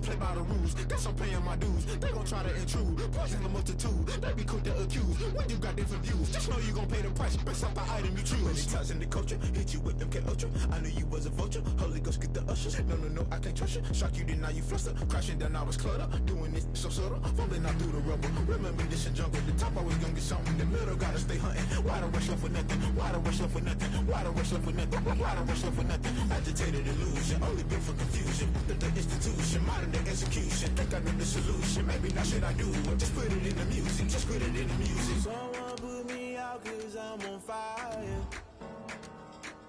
play by the rules. Guess I'm paying my dues. They gon' try to intrude. Poison the multitude. They be quick to accuse. When you got different views, just know you gon' pay the price based off the item you choose. Many times in the culture, hit you with them K Ultra. I knew you was a vulture. Holy Ghost get the ushers. No, I can't trust you. Shock you, then now you fluster. Crashing down, I was clutter. Doing this so subtle. Fumbling out through the rubble. Remember this in jungle. The top always gonna get something. The middle gotta stay hunting. Why the rush left for nothing? Why the rush left for nothing? Why the rush left for nothing? Why the rush left for nothing? Agitated illusion. Only built for confusion. The institution. Modern day execution. Think I know the solution. Maybe not shit I do. Just put it in the music. Just put it in the music. Someone put me out cause I'm on fire.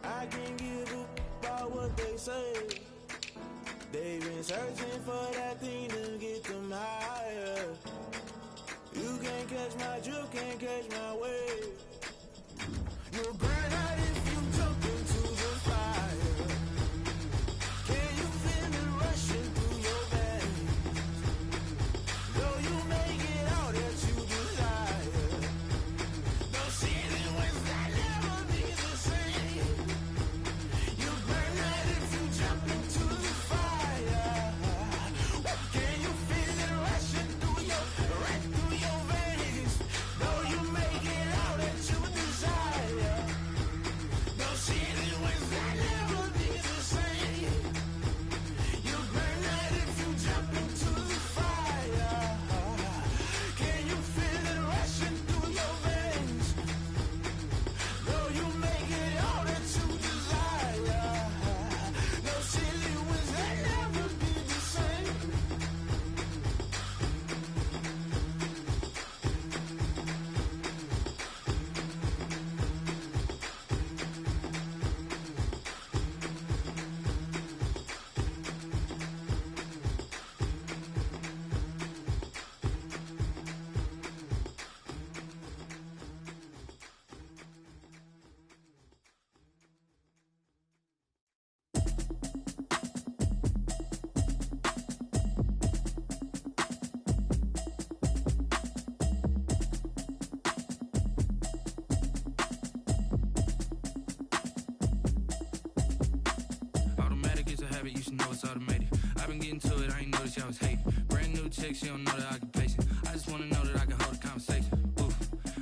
I can't give a about what they say. They've been searching for that thing to get them higher. You can't catch my drift, can't catch my wave. You'll burn out if you jump into the fire. Can you feel it rushing through your veins? Though you make it out that you desire. No ceiling was that never be the same. You burn out if you jump into the fire. Can you feel it rushing through your veins? Though you make it out that you desire. No ceiling was that never be the same. You burn out if you jump into the fire. Can you feel it rushing through your veins? Though you make it all that you desire. No silly wins that never be the same. Automatic is a habit, you should know it's automated. I've been getting to it, I ain't noticed y'all was hating. Brand new chick, she don't know the occupation. I just wanna know that I can hold a conversation. Oof,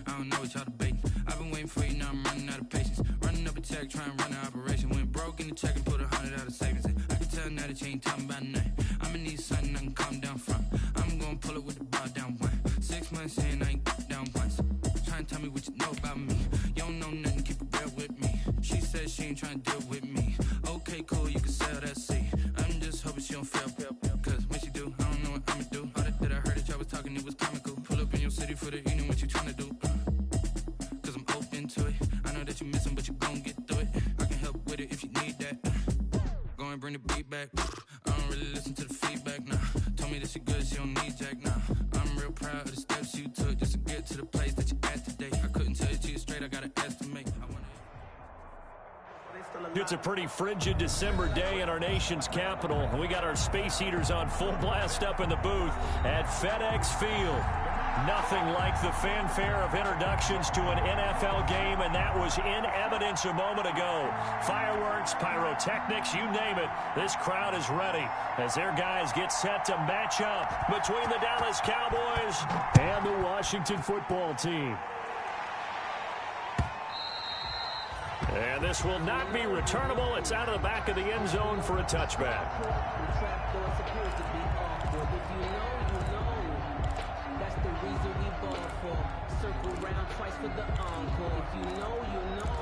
I don't know what y'all debating. I've been waiting for you, now I'm running out of patience. Running up a check, trying to run an operation. Went broke in the check and put 100 out of savings in. I can tell now that you ain't talking about nothing. I'ma need something I can calm down from. I'm gonna pull it with the bar down one. 6 months in, I ain't down once. Trying to tell me what you know about me. You don't know nothing, keep it real with me. She says she ain't trying to deal with me. Okay, cool, you can sell that seat. I'm just hoping she don't fail. Cause when she do, I don't know what I'ma do. All that I heard that y'all was talking, it was comical. Pull up in your city for the evening, what you tryna do? Cause I'm open to it. I know that you missing, but you gon' get through it. I can help with it if you need that. Go and bring the beat back. I don't really listen to the feedback, nah. Told me that she good, she don't need jack, nah. I'm real proud of the steps you took just to get to the place that you at today. I couldn't tell you to you straight, I gotta estimate. It's a pretty frigid December day in our nation's capital. We got our space heaters on full blast up in the booth at FedEx Field. Nothing like the fanfare of introductions to an NFL game, and that was in evidence a moment ago. Fireworks, pyrotechnics, you name it. This crowd is ready as their guys get set to match up between the Dallas Cowboys and the Washington football team. And this will not be returnable. It's out of the back of the end zone for a touchback. That's the reason we ball for. Circle round twice for the encore. If you know, you know.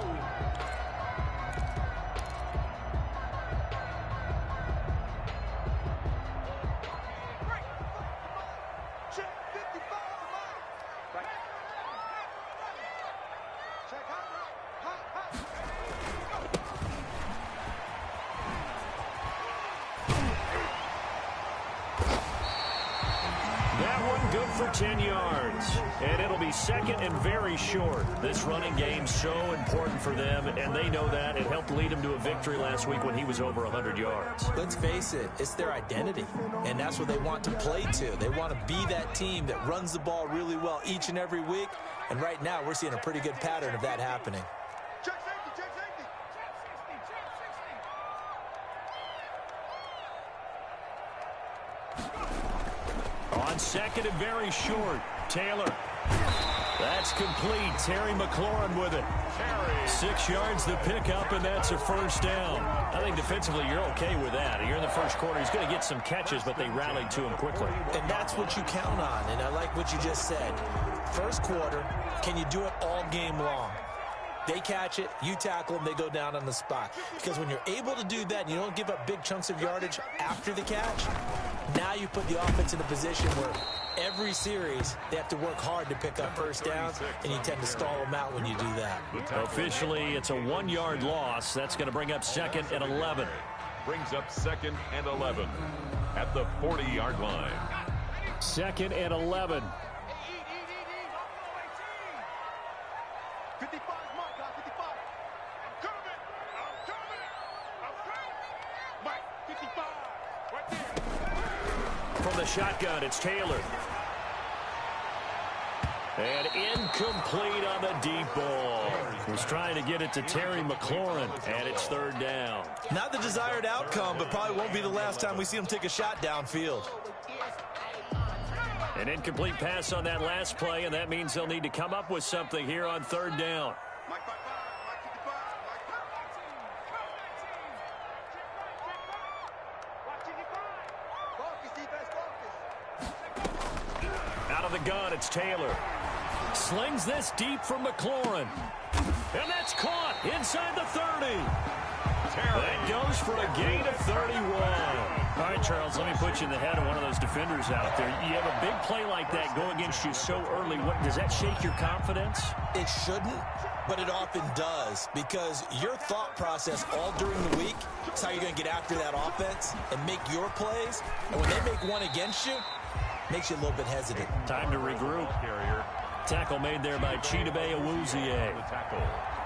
Check 55. Right. Check hot. That one good for 10 yards. And it'll be second and very short. This running game's so important for them, and they know that. It helped lead them to a victory last week when he was over 100 yards. Let's face it, it's their identity, and that's what they want to play to. They want to be that team that runs the ball really well each and every week, and right now we're seeing a pretty good pattern of that happening. Check safety, check safety. On second and very short, Taylor. That's complete. Terry McLaurin with it. 6 yards the pickup, and that's a first down. I think defensively you're okay with that. You're in the first quarter. He's going to get some catches, but they rallied to him quickly. And that's what you count on, and I like what you just said. First quarter, can you do it all game long? They catch it, you tackle them, they go down on the spot. Because when you're able to do that and you don't give up big chunks of yardage after the catch, now you put the offense in a position where every series they have to work hard to pick up first downs, and you tend to stall them out when you do that. Officially, it's a 1-yard loss. That's going to bring up 2nd and 11. Brings up 2nd and 11 at the 40-yard line. 2nd and 11. 55 Mike, 55. I'm coming. Mike, 55. Right there. From the shotgun, it's Taylor. And incomplete on the deep ball. Was trying to get it to Terry McLaurin, and it's 3rd down. Not the desired outcome, but probably won't be the last time we see him take a shot downfield. An incomplete pass on that last play, and that means they'll need to come up with something here on 3rd down. Mike 55, Out of the gun, it's Taylor. Slings this deep from McLaurin. And that's caught inside the 30. That goes for a gain of 31. All right, Charles, let me put you in the head of one of those defenders out there. You have a big play like that go against you so early. Does that shake your confidence? It shouldn't, but it often does, because your thought process all during the week is how you're going to get after that offense and make your plays. And when they make one against you, it makes you a little bit hesitant. Time to regroup. Tackle made there by Chidobe Awuzie.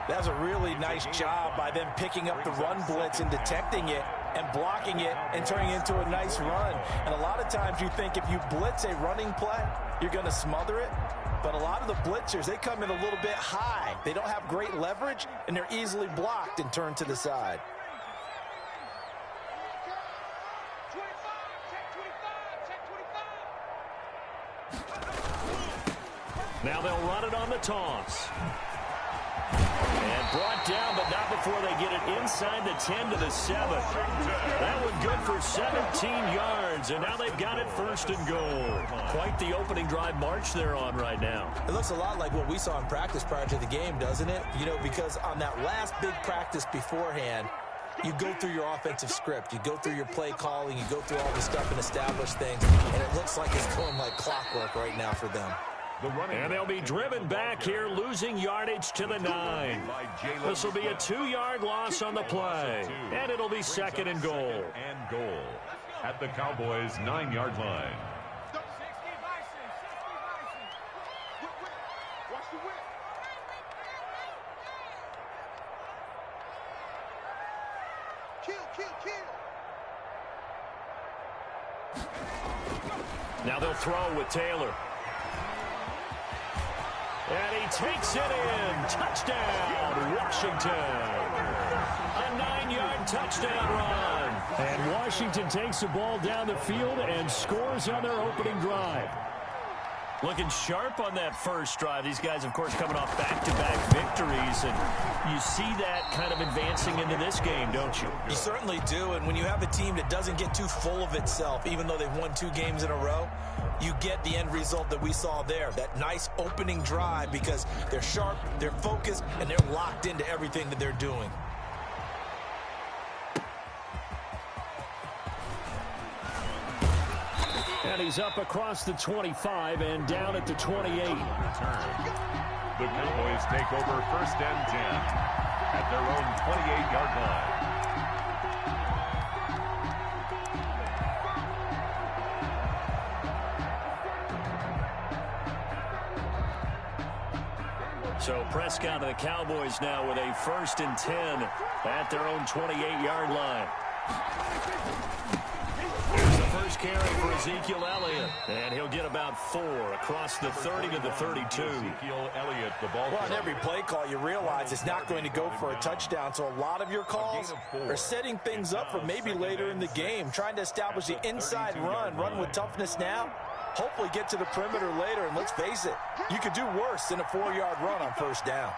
That's a really nice job by them picking up the run blitz and detecting it and blocking it and turning it into a nice run. And a lot of times you think if you blitz a running play, you're going to smother it. But a lot of the blitzers, they come in a little bit high. They don't have great leverage, and they're easily blocked and turned to the side. Now they'll run it on the toss. And brought down, but not before they get it inside the 10 to the 7. That one good for 17 yards, and now they've got it 1st and goal. Quite the opening drive march they're on right now. It looks a lot like what we saw in practice prior to the game, doesn't it? You know, because on that last big practice beforehand, you go through your offensive script. You go through your play calling. You go through all the stuff and establish things, and it looks like it's going like clockwork right now for them. And they'll be driven back here, losing yardage to the 9. This will be a 2-yard loss on the play, and it'll be 2nd and goal. And goal at the Cowboys' 9-yard line. Watch the whip. Kill. Now they'll throw with Taylor. And he takes it in. Touchdown, Washington. A 9-yard touchdown run. And Washington takes the ball down the field and scores on their opening drive. Looking sharp on that first drive. These guys, of course, coming off back-to-back victories. And you see that kind of advancing into this game, don't you? You certainly do. And when you have a team that doesn't get too full of itself, even though they've won 2 games in a row, you get the end result that we saw there. That nice opening drive, because they're sharp, they're focused, and they're locked into everything that they're doing. And he's up across the 25 and down at the 28. The Cowboys take over 1st and 10 at their own 28-yard line. So Prescott and the Cowboys now with a 1st and 10 at their own 28-yard line. There's the first carry for Ezekiel Elliott. And he'll get about 4 across the 30 to the 32. Ezekiel Elliott, the ball. Well, on every play call, you realize it's not going to go for a touchdown. So a lot of your calls are setting things up for maybe later in the game, trying to establish the inside run with toughness now. Hopefully get to the perimeter later, and let's face it, you could do worse than a 4-yard run on first down.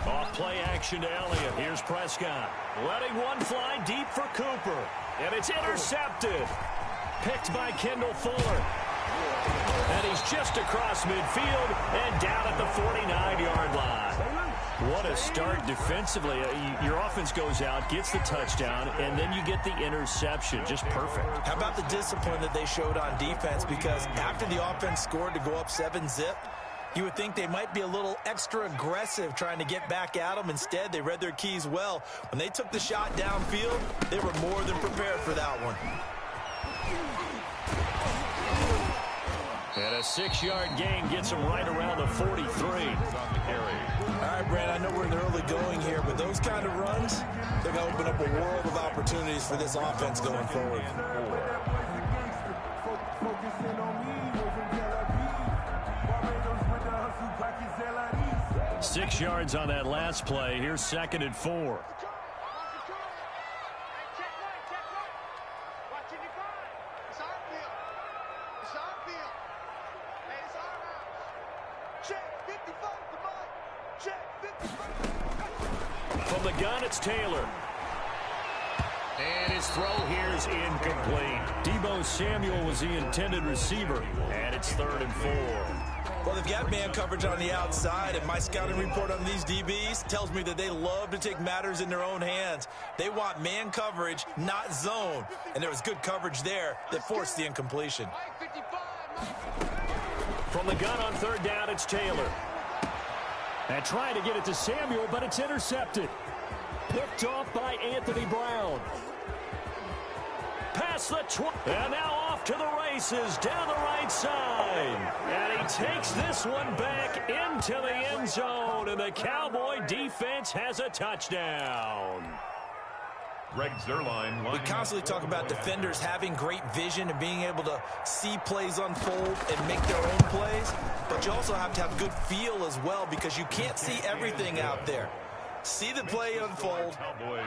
Off play action to Elliott. Here's Prescott. Letting one fly deep for Cooper. And it's intercepted. Picked by Kendall Fuller. And he's just across midfield and down at the 49-yard line. What a start defensively. Your offense goes out, gets the touchdown, and then you get the interception. Just perfect. How about the discipline that they showed on defense? Because after the offense scored to go up 7-zip, you would think they might be a little extra aggressive trying to get back at them. Instead, they read their keys well. When they took the shot downfield, they were more than prepared for that one. And a 6-yard gain gets them right around the 43. All right, Brad, I know we're in the early going here, but those kind of runs, they're going to open up a world of opportunities for this offense going forward. 6 yards on that last play. Here's 2nd and 4. From the gun, it's Taylor. And his throw here is incomplete. Deebo Samuel was the intended receiver. And it's 3rd and 4. Well, they've got man coverage on the outside, and my scouting report on these DBs tells me that they love to take matters in their own hands. They want man coverage, not zone. And there was good coverage there that forced the incompletion. From the gun on 3rd down, it's Taylor. And trying to get it to Samuel, but it's intercepted. Picked off by Anthony Brown. Past the 20. And now off to the races down the right side. And he takes this one back into the end zone. And the Cowboy defense has a touchdown. Greg Zuerlein. We constantly talk about defenders having great vision and being able to see plays unfold and make their own plays. But you also have to have good feel as well, because you can't see everything out there. See the play unfold,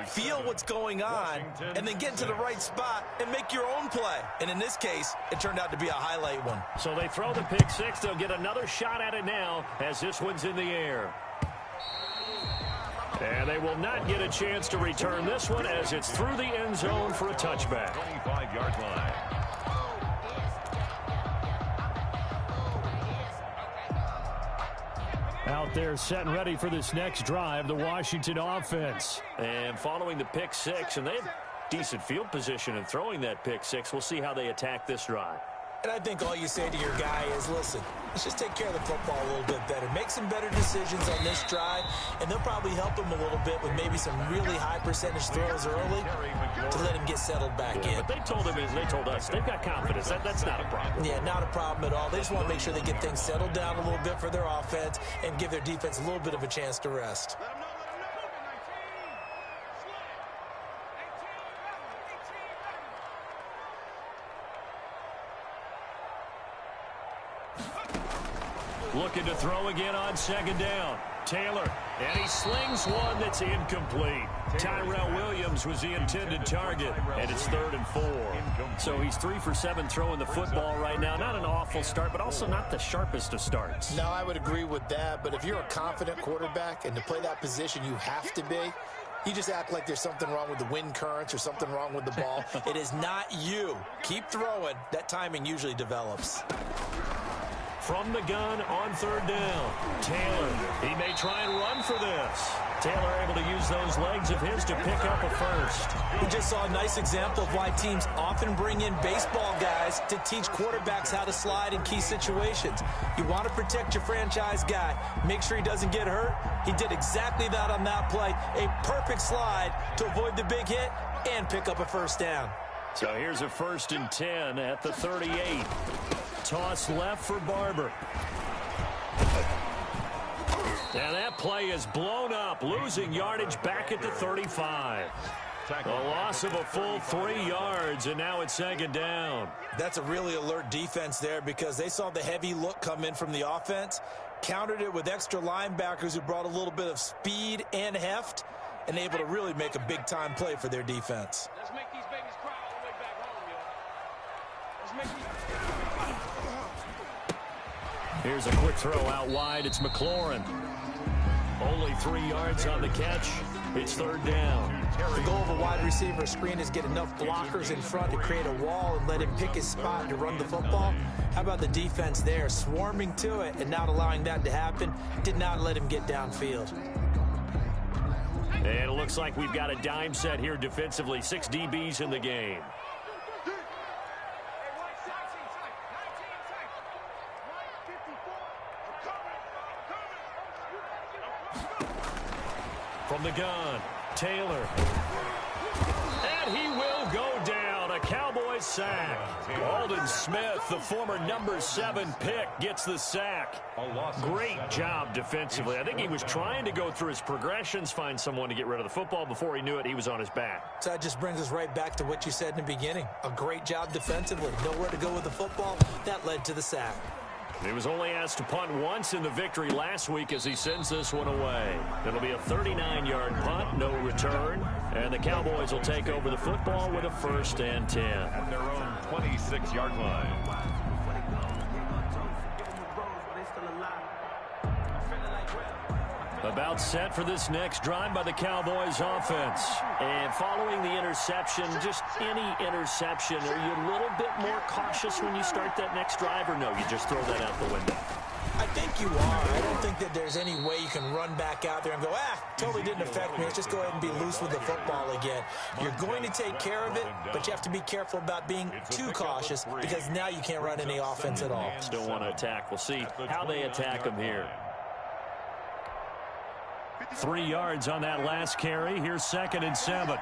feel what's going on, and then get to the right spot and make your own play. And in this case, it turned out to be a highlight one. So they throw the pick six. They'll get another shot at it now as this one's in the air. And they will not get a chance to return this one as it's through the end zone for a touchback. 25-yard line. Out there set and ready for this next drive, the Washington offense. And following the pick six, and they have decent field position in throwing that pick six. We'll see how they attack this drive. And I think all you say to your guy is, listen, let's just take care of the football a little bit better. Make some better decisions on this drive, and they'll probably help him a little bit with maybe some really high percentage throws early to let him get settled back in. But they told him, as they told us, they've got confidence. That's not a problem. Yeah, not a problem at all. They just want to make sure they get things settled down a little bit for their offense and give their defense a little bit of a chance to rest. Looking to throw again on second down. Taylor, and he slings one that's incomplete. Tyrell Williams was the intended target, and it's 3rd and 4. So he's 3 for 7 throwing the football right now. Not an awful start, but also not the sharpest of starts. No, I would agree with that, but if you're a confident quarterback and to play that position you have to be, you just act like there's something wrong with the wind currents or something wrong with the ball. It is not you. Keep throwing. That timing usually develops. From the gun on 3rd down. Taylor, he may try and run for this. Taylor able to use those legs of his to pick up a first. We just saw a nice example of why teams often bring in baseball guys to teach quarterbacks how to slide in key situations. You want to protect your franchise guy. Make sure he doesn't get hurt. He did exactly that on that play. A perfect slide to avoid the big hit and pick up a first down. So here's a 1st and 10 at the 38. Toss left for Barber. And that play is blown up, losing yardage back at the 35. A loss of a full 3 yards, and now it's 2nd down. That's a really alert defense there because they saw the heavy look come in from the offense, countered it with extra linebackers who brought a little bit of speed and heft, and able to really make a big-time play for their defense. Let's make these babies cry all the way back home, yo. Let's make these... Here's a quick throw out wide. It's McLaurin. Only 3 yards on the catch. It's 3rd down. The goal of a wide receiver screen is get enough blockers in front to create a wall and let him pick his spot to run the football. How about the defense there, swarming to it and not allowing that to happen? Did not let him get downfield. And it looks like we've got a dime set here defensively. 6 DBs in the game. From the gun, Taylor. And he will go down. A Cowboys sack. Aldon Smith, the former number 7 pick, gets the sack. Great job defensively. I think he was trying to go through his progressions, find someone to get rid of the football. Before he knew it, he was on his back. So that just brings us right back to what you said in the beginning. A great job defensively. Nowhere to go with the football. That led to the sack. He was only asked to punt once in the victory last week as he sends this one away. It'll be a 39-yard punt, no return, and the Cowboys will take over the football with a 1st and 10. At their own 26-yard line. About set for this next drive by the Cowboys offense. And following the interception, just any interception, are you a little bit more cautious when you start that next drive, or no, you just throw that out the window? I think you are. I don't think that there's any way you can run back out there and go, totally didn't affect me. Let's just go ahead and be loose with the football again. You're going to take care of it, but you have to be careful about being too cautious because now you can't run any offense at all. Still want to attack. We'll see how they attack them here. 3 yards on that last carry. Here's 2nd and 7.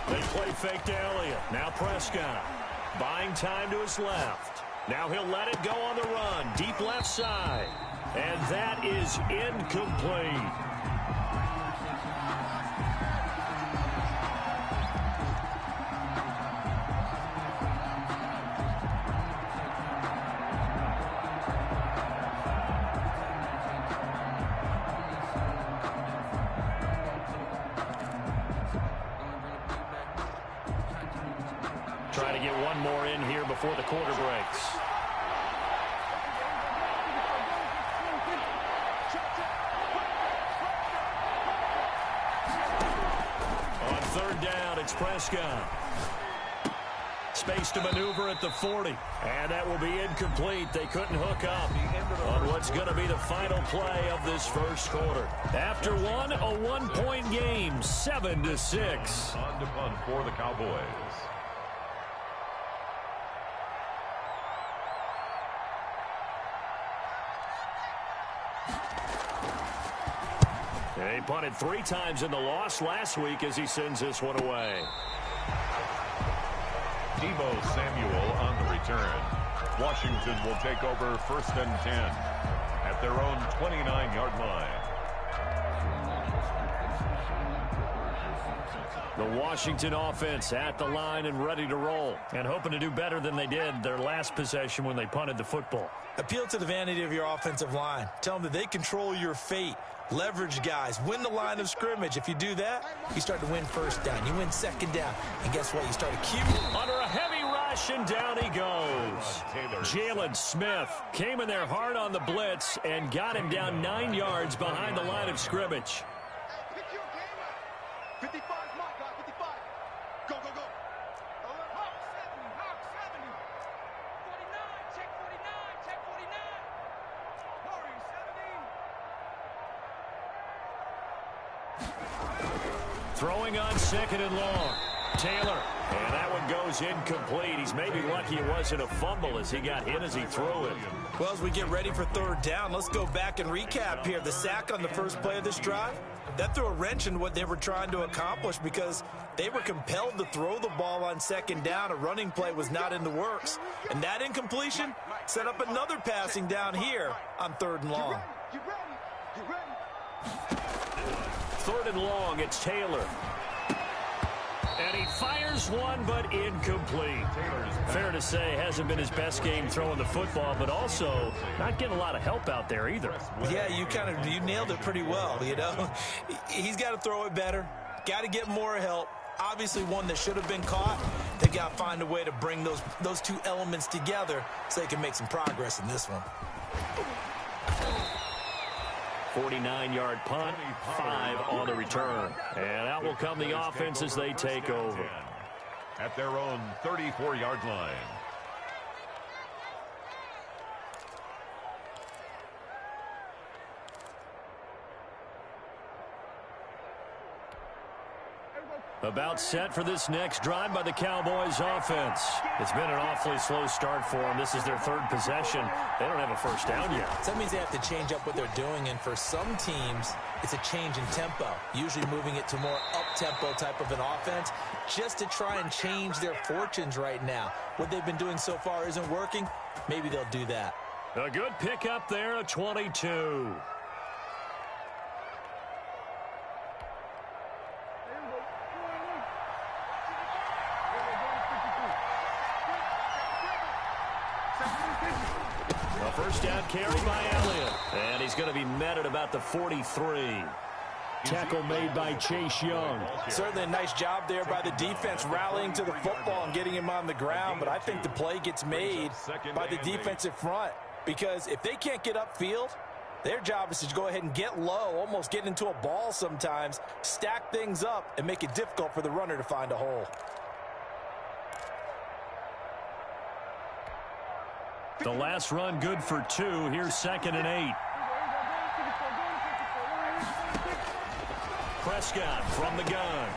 They play fake to Elliott. Now Prescott. Buying time to his left. Now he'll let it go on the run. Deep left side. And that is incomplete. Try to get one more in here before the quarter breaks. On 3rd down, it's Prescott. Space to maneuver at the 40. And that will be incomplete. They couldn't hook up on what's going to be the final play of this 1st quarter. After one, a 1-point game, 7-6. On to punt for the Cowboys. He punted 3 times in the loss last week as he sends this one away. Deebo Samuel on the return. Washington will take over 1st and 10 at their own 29-yard line. The Washington offense at the line and ready to roll, and hoping to do better than they did their last possession when they punted the football. Appeal to the vanity of your offensive line. Tell them that they control your fate. Leverage guys. Win the line of scrimmage. If you do that, you start to win 1st down. You win 2nd down. And guess what? You start to cue. Under a heavy rush, and down he goes. Jalen Smith came in there hard on the blitz and got him down 9 yards behind the line of scrimmage. 55 is my guy, 55. Go, go, go. Hawk 70, Hawk 70. 49, check 49, check 49. Hurry, 70. Throwing on 2nd and long. Taylor. And that one goes incomplete. He's maybe lucky it wasn't a fumble as he got hit as he threw it. Well, as we get ready for 3rd down, let's go back and recap here. The sack on the first play of this drive, that threw a wrench in what they were trying to accomplish because They were compelled to throw the ball on second down. A running play was not in the works. And that incompletion set up another passing down here on 3rd and long. You ready? 3rd and long, it's Taylor. And he fires one, but incomplete. Fair to say, hasn't been his best game throwing the football, but also not getting a lot of help out there either. Yeah, you nailed it pretty well, you know. He's got to throw it better, got to get more help. Obviously one that should have been caught. They got to find a way to bring those two elements together so they can make some progress in this one. 49-yard punt, 5 on the return. And out will come the offense as they take over. At their own 34-yard line. About set for this next drive by the Cowboys offense. It's been an awfully slow start for them. This is their 3rd possession. They don't have a first down yet. So that means they have to change up what they're doing, and for some teams, it's a change in tempo, usually moving it to more up-tempo type of an offense just to try and change their fortunes right now. What they've been doing so far isn't working. Maybe they'll do that. A good pickup there, a 22. First down carry by Elliott. And he's going to be met at about the 43. Tackle made by Chase Young. Certainly a nice job there by the defense rallying to the football and getting him on the ground. But I think the play gets made by the defensive front. Because if they can't get upfield, their job is to go ahead and get low, almost get into a ball sometimes, stack things up, and make it difficult for the runner to find a hole. The last run good for 2. Here's 2nd and 8. Prescott from the gun.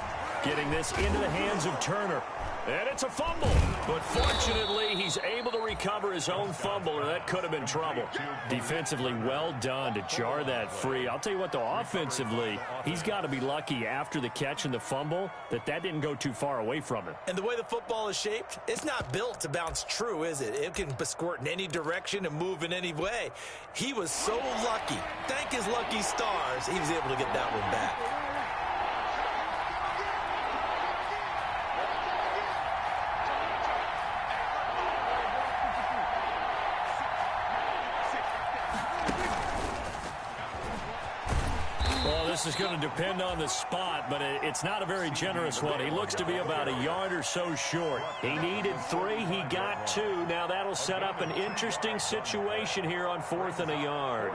Getting this into the hands of Turner. And it's a fumble. But fortunately, he's able to recover his own fumble, or that could have been trouble. Defensively, well done to jar that free. I'll tell you what, though, offensively, he's got to be lucky after the catch and the fumble that didn't go too far away from him. And the way the football is shaped, it's not built to bounce true, is it? It can squirt in any direction and move in any way. He was so lucky. Thank his lucky stars, he was able to get that one back. This is going to depend on the spot, but it's not a very generous one. He looks to be about a yard or so short. He needed 3. He got 2. Now that'll set up an interesting situation here on 4th and a yard.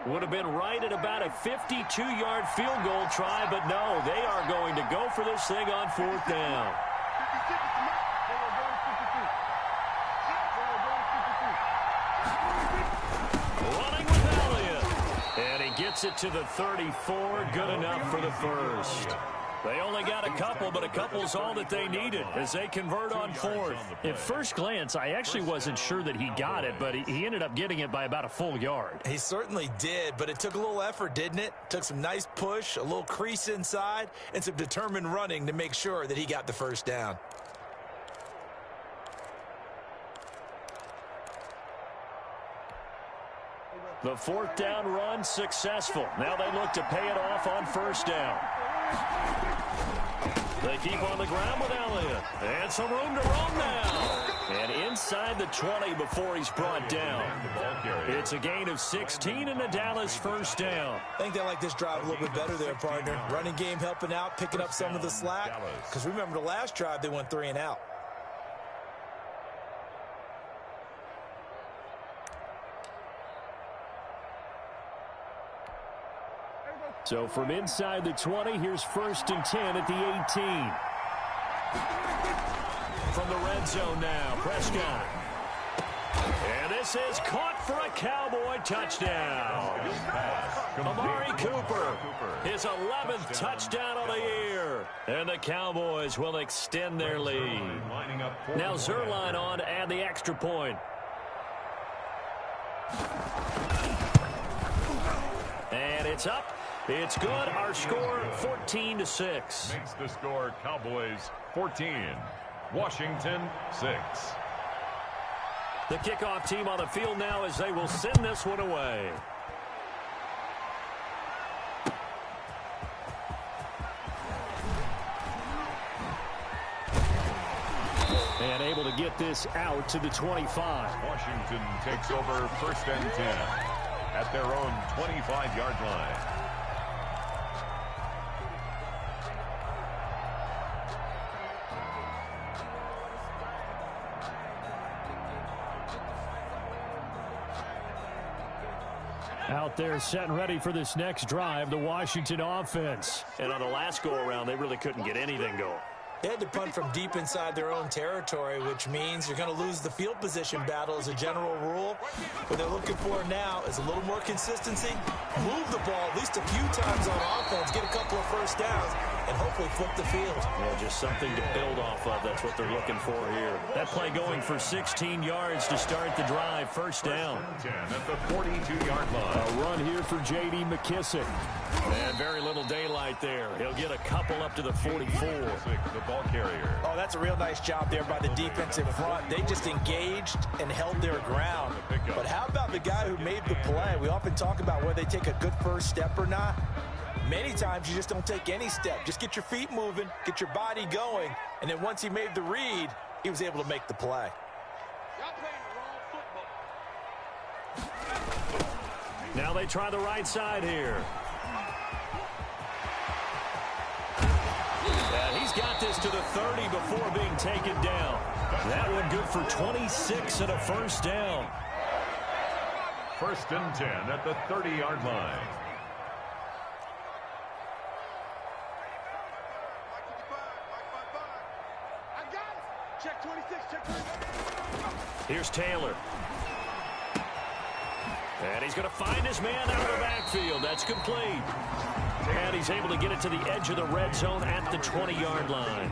Would have been right at about a 52-yard field goal try, but no, they are going to go for this thing on 4th down. Gets it to the 34. Good enough for the first. They only got a couple, but a couple's all that they needed as they convert on 4th. At first glance, I actually wasn't sure that he got it, but he ended up getting it by about a full yard. He certainly did, but it took a little effort, didn't it? Took some nice push, a little crease inside, and some determined running to make sure that he got the first down. The 4th down run successful. Now they look to pay it off on 1st down. They keep on the ground with Elliott. And some room to roam now. And inside the 20 before he's brought down. It's a gain of 16 and a Dallas first down. I think they like this drive a little bit better there, partner. Running game helping out, picking up some of the slack. Because remember the last drive, they went 3 and out. So from inside the 20, here's 1st and 10 at the 18. From the red zone now, Prescott. And this is caught for a Cowboy touchdown. Amari Cooper, his 11th touchdown of the year. And the Cowboys will extend their lead. Now Zerline on to add the extra point. And it's up. It's good. Our score, 14-6. Makes the score Cowboys 14, Washington 6. The kickoff team on the field now as they will send this one away. And able to get this out to the 25. Washington takes over 1st and 10 at their own 25-yard line. Out there set and ready for this next drive, the Washington offense. And on the last go-around, they really couldn't get anything going. They had to punt from deep inside their own territory, which means you're going to lose the field position battle as a general rule. What they're looking for now is a little more consistency, move the ball at least a few times on offense, get a couple of first downs, and hopefully flip the field. Yeah, just something to build off of. That's what they're looking for here. That play going for 16 yards to start the drive. First down. 10 at the 42-yard line. A run here for J.D. McKissick. And very little daylight there. He'll get a couple up to the 44. The ball carrier. Oh, that's a real nice job there by the defensive front. They just engaged and held their ground. But how about the guy who made the play? We often talk about whether they take a good first step or not. Many times you just don't take any step. Just get your feet moving, get your body going, and then once he made the read, he was able to make the play. Now they try the right side here. And he's got this to the 30 before being taken down. That one good for 26 and a first down. 1st and 10 at the 30-yard line. Check 26, check 26. Here's Taylor. And he's going to find his man out of the backfield. That's complete. And he's able to get it to the edge of the red zone at the 20-yard line.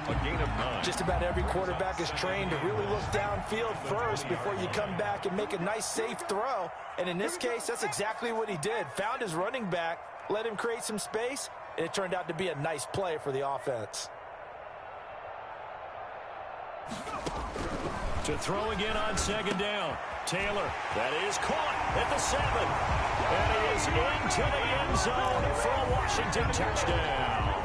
A gain of 9. Just about every quarterback is trained to really look downfield first before you come back and make a nice, safe throw. And in this case, that's exactly what he did. Found his running back, let him create some space, and it turned out to be a nice play for the offense. To throw again on 2nd down. Taylor, that is caught at the 7. And he is into the end zone for a Washington touchdown.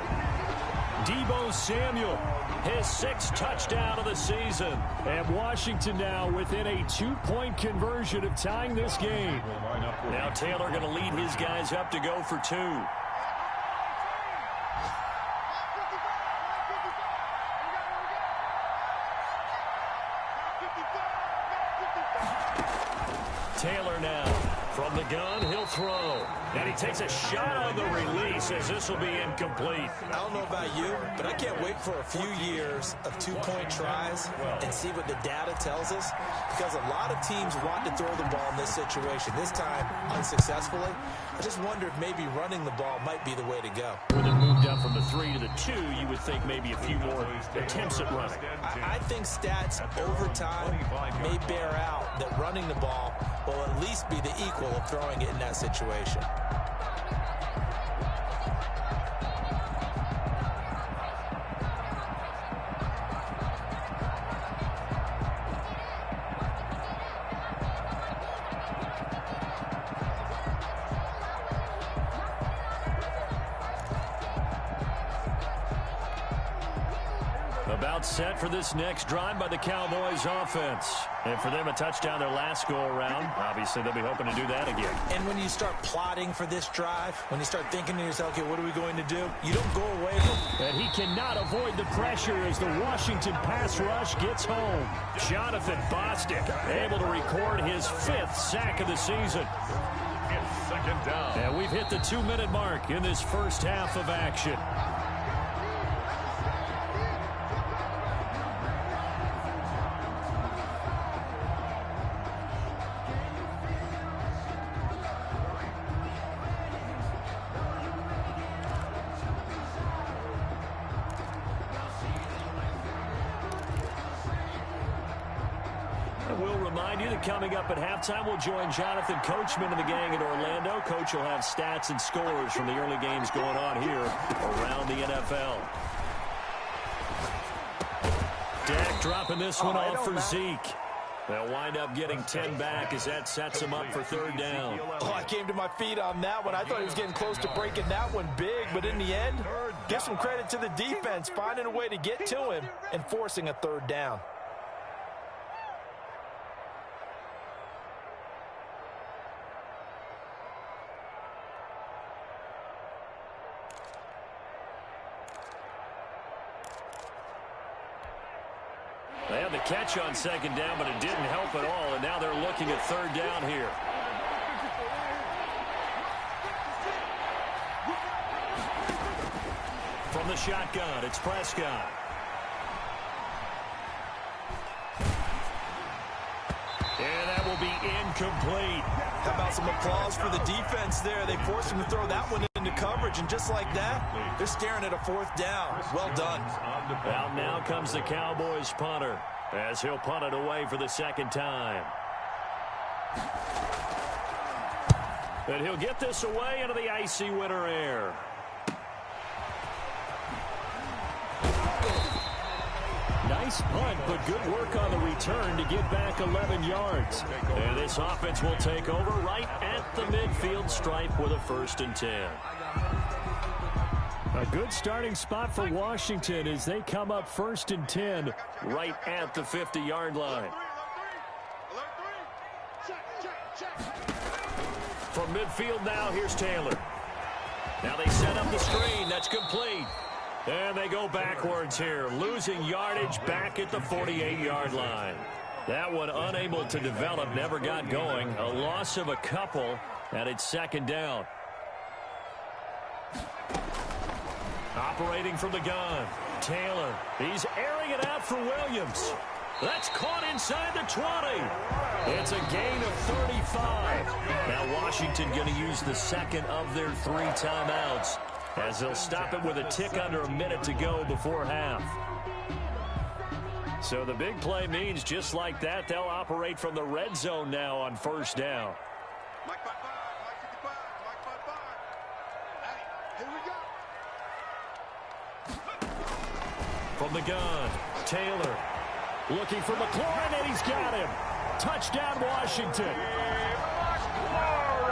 Deebo Samuel, his 6th touchdown of the season. And Washington now within a 2-point conversion of tying this game. Now Taylor going to lead his guys up to go for 2. Taylor now from the gun, he'll throw. And he takes a shot on the release as this will be incomplete. I don't know about you, but I can't wait for a few years of 2-point tries and see what the data tells us, because a lot of teams want to throw the ball in this situation. This time, unsuccessfully. I just wonder if maybe running the ball might be the way to go. With it moved up from the 3 to the 2, you would think maybe a few more attempts at running. I think stats over time may bear out that running the ball will at least be the equal of throwing it in that situation. About set for this next drive by the Cowboys offense. And for them, a touchdown their last go-around. Obviously, they'll be hoping to do that again. And when you start plotting for this drive, when you start thinking to yourself, okay, what are we going to do? You don't go away from... And he cannot avoid the pressure as the Washington pass rush gets home. Jonathan Bostic able to record his 5th sack of the season. It's 2nd down. And we've hit the 2-minute mark in this first half of action. remind you that coming up at halftime, we'll join Jonathan Coachman and the gang in Orlando. Coach will have stats and scores from the early games going on here around the NFL. Dak dropping this one off for Zeke. They'll wind up getting 10 back as that sets him up for third down. Oh, I came to my feet on that one. I thought he was getting close to breaking that one big, but in the end, give some credit to the defense, finding a way to get to him and forcing a third down. They had the catch on second down, but it didn't help at all, and now they're looking at third down here. From the shotgun, it's Prescott. And that will be incomplete. How about some applause for the defense there? They forced him to throw that one into coverage, and just like that, they're staring at a fourth down. Well done. Out now comes the Cowboys punter as he'll punt it away for the second time. And he'll get this away into the icy winter air. Nice punt, but good work on the return to get back 11 yards. And this offense will take over right at the midfield stripe with a 1st and 10. A good starting spot for Washington as they come up 1st and 10 right at the 50-yard line. From midfield now, here's Taylor. Now they set up the screen. That's complete. And they go backwards here, losing yardage back at the 48-yard line. That one unable to develop, never got going. A loss of a couple, and it's second down. Operating from the gun, Taylor. He's airing it out for Williams. That's caught inside the 20. It's a gain of 35. Now Washington going to use the second of their 3 timeouts, as they'll stop it with a tick under a minute to go before half. So the big play means just like that, they'll operate from the red zone now on 1st down. Mike 5-5, Mike 55, Mike 5-5. Hey, here we go. From the gun, Taylor looking for McLaurin, and he's got him. Touchdown, Washington.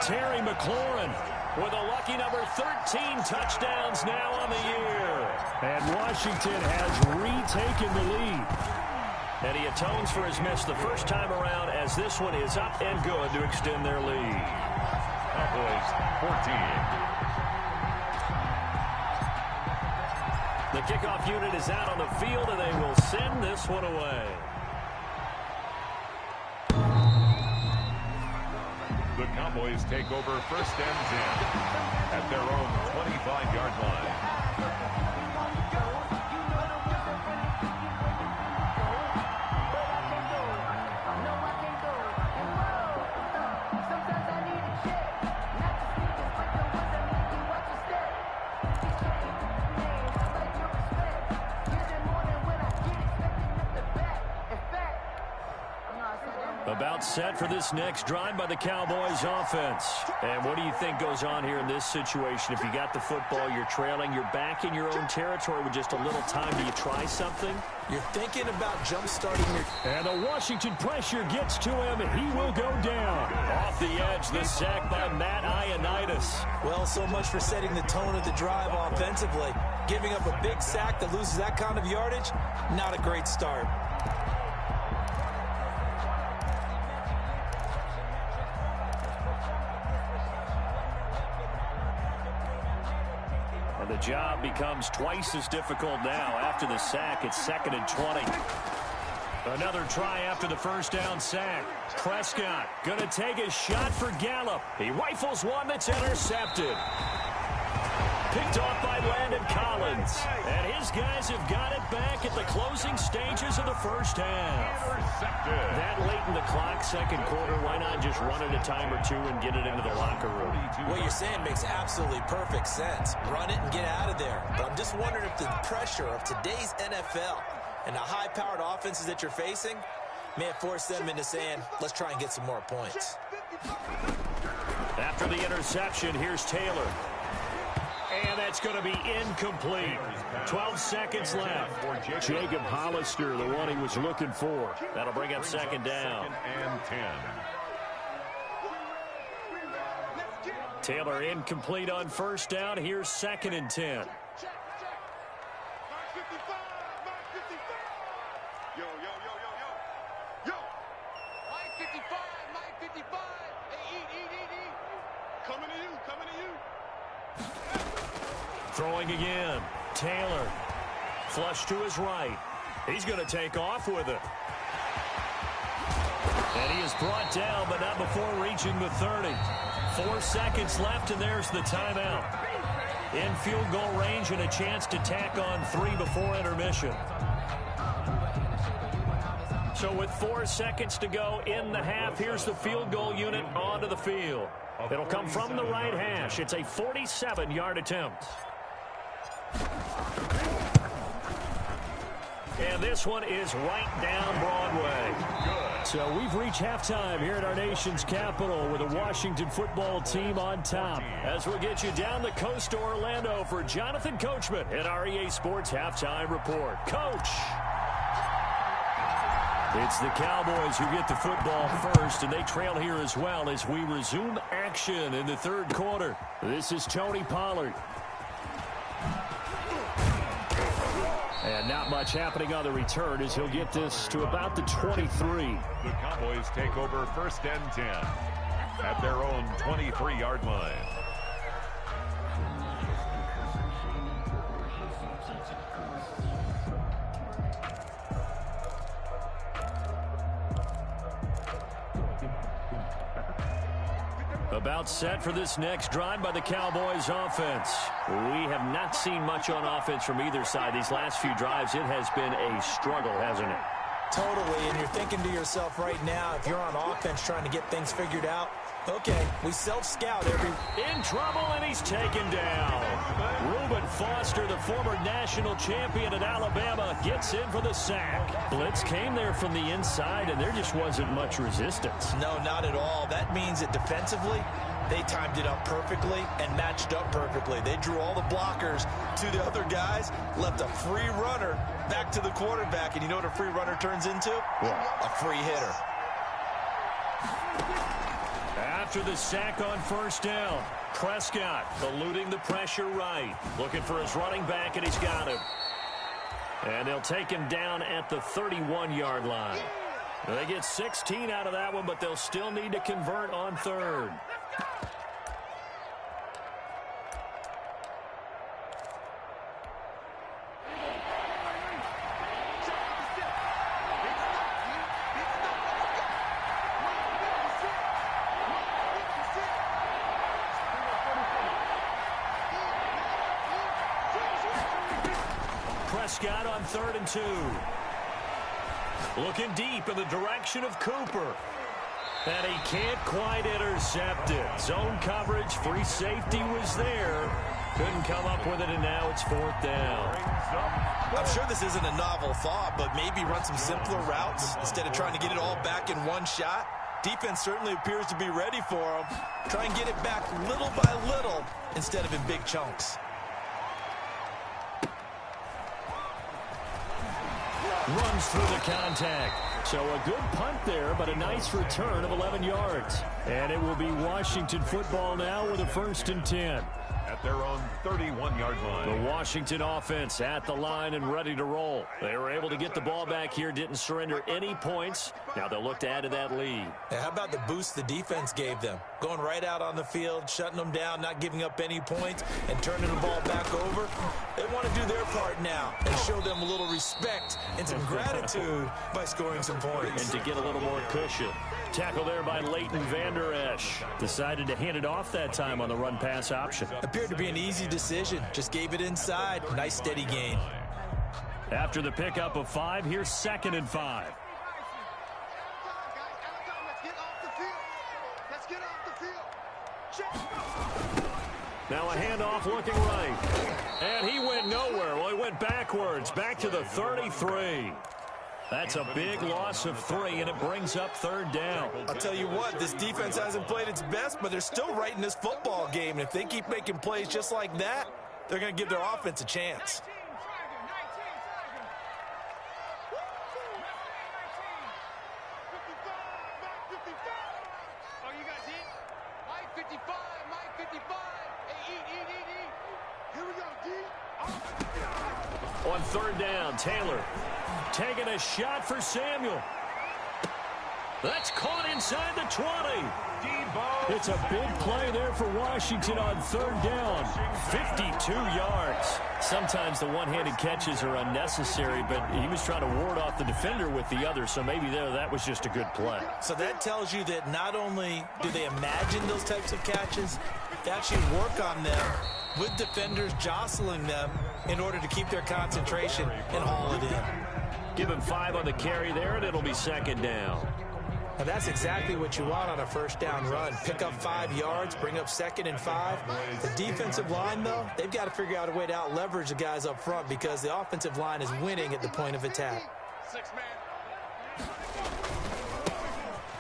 Terry McLaurin with a lucky number 13 touchdowns now on the year. And Washington has retaken the lead. And he atones for his miss the first time around, as this one is up and good to extend their lead. Cowboys 14. The kickoff unit is out on the field, and they will send this one away. The Cowboys take over 1st and 10 at their own 25-yard line. About set for this next drive by the Cowboys offense. And what do you think goes on here in this situation? If you got the football, you're trailing, you're back in your own territory with just a little time. Do you try something? You're thinking about jump-starting your... And the Washington pressure gets to him. He will go down. Off the edge, the sack by Matt Ioannidis. Well, so much for setting the tone of the drive offensively. Giving up a big sack that loses that kind of yardage, not a great start. And the job becomes twice as difficult now after the sack. It's 2nd and 20. Another try after the first down sack. Prescott going to take a shot for Gallup. He rifles one that's intercepted. Picked off by Landon Collins. And his guys have got it back at the closing stages of the first half. That late in the clock, second quarter, why not just run it a time or two and get it into the locker room? What you're saying makes absolutely perfect sense. Run it and get out of there. But I'm just wondering if the pressure of today's NFL and the high-powered offenses that you're facing May have forced them into saying, let's try and get some more points. After the interception, here's Taylor. And that's going to be incomplete. 12 seconds left. Jacob Hollister, the one he was looking for. That'll bring up second down. Second and 10. Taylor incomplete on first down. Here's second and 10. Throwing again. Taylor. Flush to his right. He's going to take off with it. And he is brought down, but not before reaching the 30. 4 seconds left, and there's the timeout. In field goal range and a chance to tack on 3 before intermission. So with 4 seconds to go in the half, here's the field goal unit onto the field. It'll come from the right hash. It's a 47-yard attempt. And this one is right down Broadway. So we've reached halftime here at our nation's capital with the Washington football team on top. As we'll get you down the coast to Orlando for Jonathan Coachman at our EA Sports Halftime Report. Coach! It's the Cowboys who get the football first, and they trail here as well as we resume action in the third quarter. This is Tony Pollard. And not much happening on the return as he'll get this to about the 23. The Cowboys take over first and 10 at their own 23-yard line. About set for this next drive by the Cowboys offense. We have not seen much on offense from either side. These last few drives, it has been a struggle, hasn't it? Totally, and you're thinking to yourself right now, if you're on offense trying to get things figured out, okay, we self-scout every... In trouble, and he's taken down. Reuben Foster, the former national champion at Alabama, gets in for the sack. Blitz came there from the inside, and there just wasn't much resistance. No, not at all. That means that defensively, they timed it up perfectly and matched up perfectly. They drew all the blockers to the other guys, left a free runner back to the quarterback, and you know what a free runner turns into? A free hitter. After the sack on first down, Prescott eluding the pressure right. Looking for his running back, and he's got him. And they'll take him down at the 31-yard line. They get 16 out of that one, but they'll still need to convert on third. Prescott on 3rd and 2. Looking deep in the direction of Cooper. And he can't quite intercept it. Zone coverage, free safety was there. Couldn't come up with it, and now it's 4th down. I'm sure this isn't a novel thought, but maybe run some simpler routes instead of trying to get it all back in one shot. Defense certainly appears to be ready for him. Try and get it back little by little instead of in big chunks. Runs through the contact. So a good punt there, but a nice return of 11 yards. And it will be Washington football now with a 1st and 10. At their own 31-yard line. The Washington offense at the line and ready to roll. They were able to get the ball back here, didn't surrender any points. Now they'll look to add to that lead. Yeah, how about the boost the defense gave them? Going right out on the field, shutting them down, not giving up any points, and turning the ball back over. They want to do their part now and show them a little respect and some gratitude by scoring some points. And to get a little more cushion. Tackle there by Leighton Vander Esch. Decided to hand it off that time on the run-pass option. Appeared to be an easy decision. Just gave it inside. Nice steady gain. After the pickup of 5, here's 2nd and 5. Now a handoff looking right. And he went nowhere. Well, he went backwards. Back to the 33. That's a big loss of 3, and it brings up 3rd down. I'll tell you what, this defense hasn't played its best, but they're still right in this football game. And if they keep making plays just like that, they're going to give their offense a chance. On 3rd down, Taylor taking a shot for Samuel. That's caught inside the 20. It's a big play there for Washington on 3rd down. 52 yards. Sometimes the one-handed catches are unnecessary, but he was trying to ward off the defender with the other, so maybe that was just a good play. So that tells you that not only do they imagine those types of catches, they actually work on them with defenders jostling them in order to keep their concentration and haul it in. Give him 5 on the carry there, and it'll be 2nd down. Now that's exactly what you want on a 1st down run. Pick up 5 yards, bring up 2nd and 5. The defensive line, though, they've got to figure out a way to out-leverage the guys up front because the offensive line is winning at the point of attack.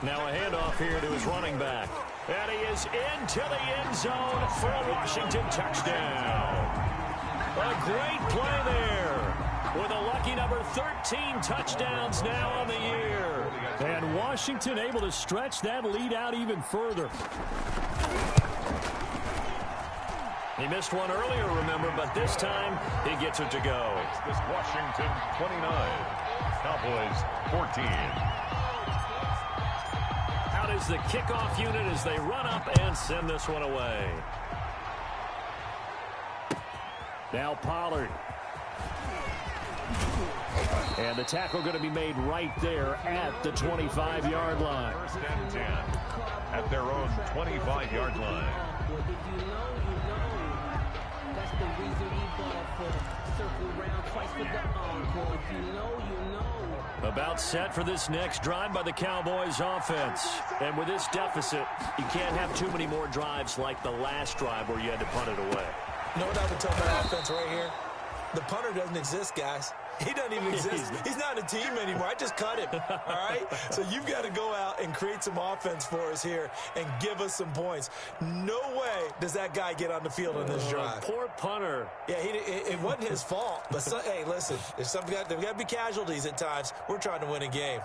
Now a handoff here to his running back. And he is into the end zone for a Washington touchdown. A great play there with a lucky number 13 touchdowns now on the year. And Washington able to stretch that lead out even further. He missed one earlier, remember, but this time he gets it to go. This Washington 29, Cowboys 14. Out is the kickoff unit as they run up and send this one away. Now Pollard. And the tackle going to be made right there at the 25-yard line. 1st and 10 at their own 25-yard line. If you know, you know. That's the reason we ball for. Circle round twice for the encore. If you know, you know. About set for this next drive by the Cowboys offense. And with this deficit, you can't have too many more drives like the last drive where you had to punt it away. You know what I would tell my offense right here? The punter doesn't exist, guys. He doesn't even exist. He's not a team anymore. I just cut him, all right? So you've got to go out and create some offense for us here and give us some points. No way does that guy get on the field on this drive. Poor punter. Yeah, it wasn't his fault. But, hey, listen, there's got to be casualties at times. We're trying to win a game.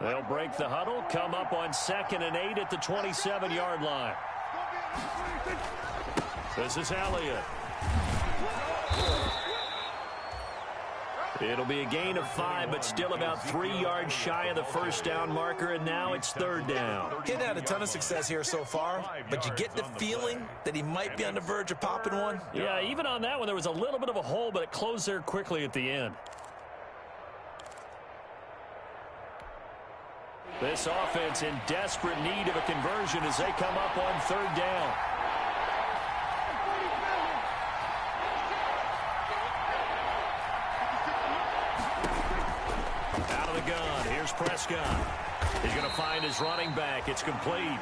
They'll break the huddle, come up on 2nd and 8 at the 27-yard line. This is Elliott. It'll be a gain of 5, but still about 3 yards shy of the 1st down marker, and now it's 3rd down. Getting had a ton of success here so far, but you get the feeling that he might be on the verge of popping one. Yeah, even on that one, there was a little bit of a hole, but it closed there quickly at the end. This offense in desperate need of a conversion as they come up on 3rd down. Out of the gun, here's Prescott. He's going to find his running back. It's complete.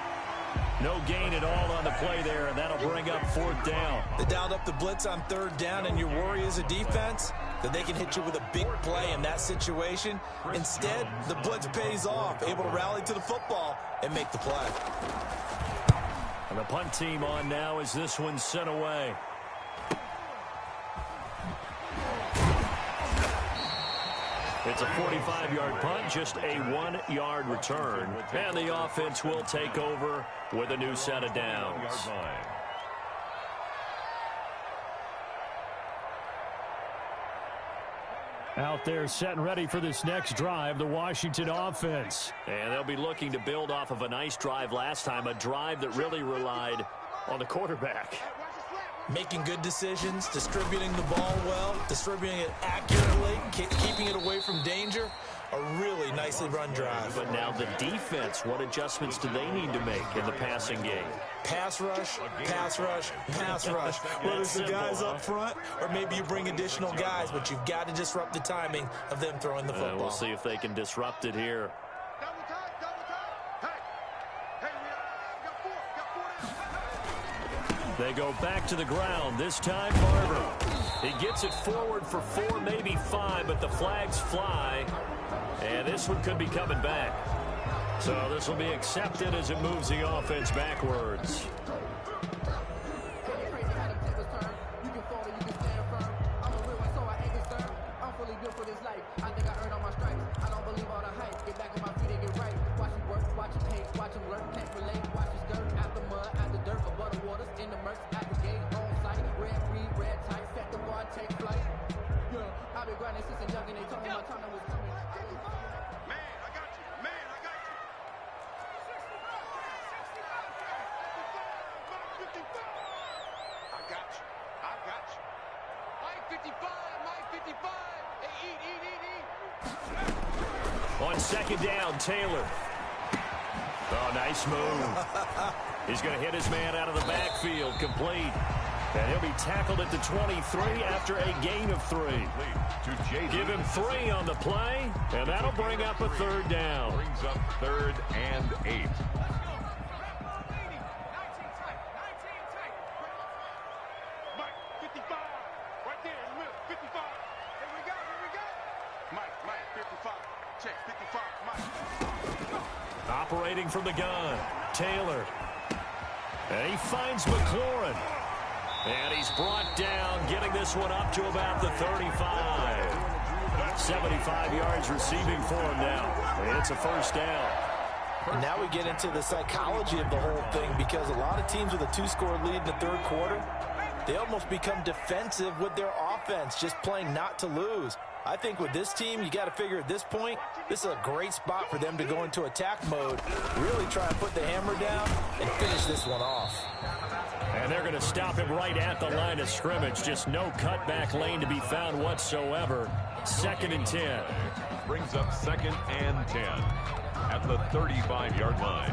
No gain at all on the play there, and that'll bring up 4th down. They dialed up the blitz on 3rd down, and your worry as a defense that they can hit you with a big play in that situation. Instead, the blitz pays off, able to rally to the football and make the play. And the punt team on now as this one's sent away. It's a 45-yard punt, just a 1-yard return. And the offense will take over with a new set of downs. Out there set and ready for this next drive, the Washington offense. And they'll be looking to build off of a nice drive last time, a drive that really relied on the quarterback. Making good decisions, distributing the ball well, distributing it accurately, keeping it away from danger. A really nicely run drive. But now the defense, what adjustments do they need to make in the passing game? Pass rush, pass rush, pass rush. Whether it's the guys up front or maybe you bring additional guys, but you've got to disrupt the timing of them throwing the football. We'll see if they can disrupt it here. They go back to the ground. This time, Barber. He gets it forward for 4, maybe 5, but the flags fly. And this one could be coming back. So this will be accepted as it moves the offense backwards. On second down, Taylor. Oh, nice move. He's going to hit his man out of the backfield, complete. And he'll be tackled at the 23 after a gain of 3. Give him 3 on the play, and that'll bring up a third down. Brings up 3rd and 8. Operating from the gun, Taylor. And he finds McLaurin. And he's brought down, getting this one up to about the 35. 75 yards receiving for him now. And it's a first down. And now we get into the psychology of the whole thing, because a lot of teams with a 2-score lead in the third quarter, they almost become defensive with their offense, just playing not to lose. I think with this team, you got to figure at this point, this is a great spot for them to go into attack mode, really try and put the hammer down and finish this one off. And they're going to stop him right at the line of scrimmage. Just no cutback lane to be found whatsoever. 2nd and 10. Brings up 2nd and 10 at the 35-yard line.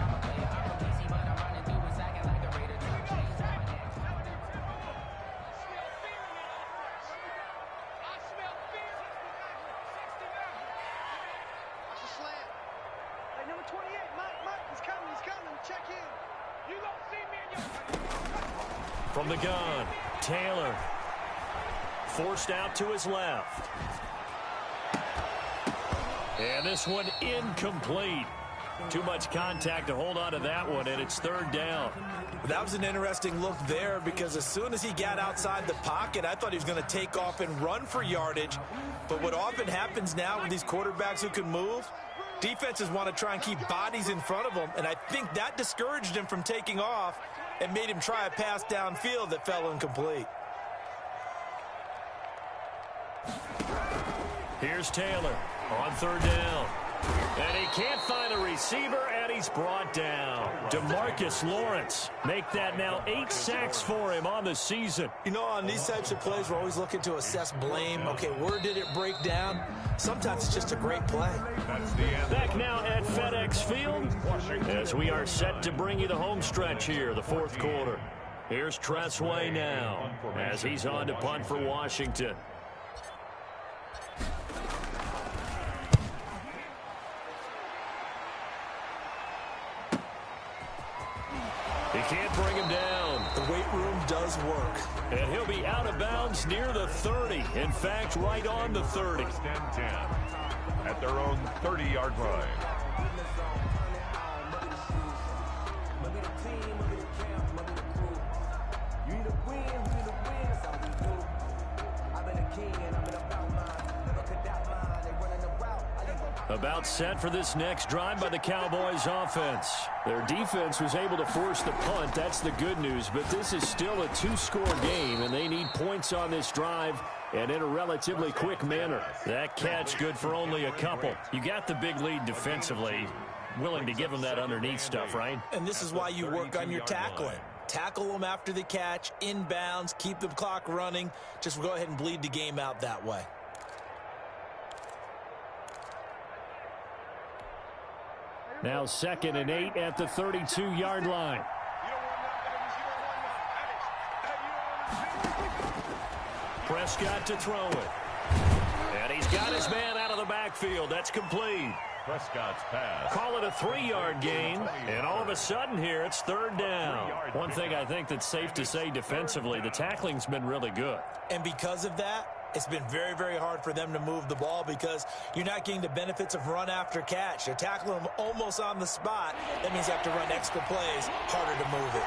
From the gun, Taylor. Forced out to his left. And this one incomplete. Too much contact to hold on to that one, and it's 3rd down. That was an interesting look there, because as soon as he got outside the pocket, I thought he was going to take off and run for yardage. But what often happens now with these quarterbacks who can move, defenses want to try and keep bodies in front of them, and I think that discouraged him from taking off and made him try a pass downfield that fell incomplete. Here's Taylor on 3rd down. And he can't find a receiver, and he's brought down. DeMarcus Lawrence make that now 8 sacks for him on the season. You know, on these types of plays, we're always looking to assess blame. Okay, where did it break down? Sometimes it's just a great play. Back now at FedEx Field as we are set to bring you the home stretch here, the 4th quarter. Here's Tressway now as he's on to punt for Washington. He can't bring him down. The weight room does work. And he'll be out of bounds near the 30. In fact, right on the 30. 1st and 10 at their own 30-yard line. About set for this next drive by the Cowboys offense. Their defense was able to force the punt. That's the good news. But this is still a 2-score game, and they need points on this drive and in a relatively quick manner. That catch good for only a couple. You got the big lead defensively. Willing to give them that underneath stuff, right? And this is why you work on your tackling. Tackle them after the catch, inbounds, keep the clock running. Just go ahead and bleed the game out that way. Now 2nd and 8 at the 32-yard line. Prescott to throw it. And he's got his man out of the backfield. That's complete. Prescott's pass. Call it a 3-yard gain, and all of a sudden here it's 3rd down. One thing I think that's safe to say defensively, the tackling's been really good. And because of that, it's been very, very hard for them to move the ball because you're not getting the benefits of run after catch. You're tackling them almost on the spot. That means you have to run extra plays, harder to move it.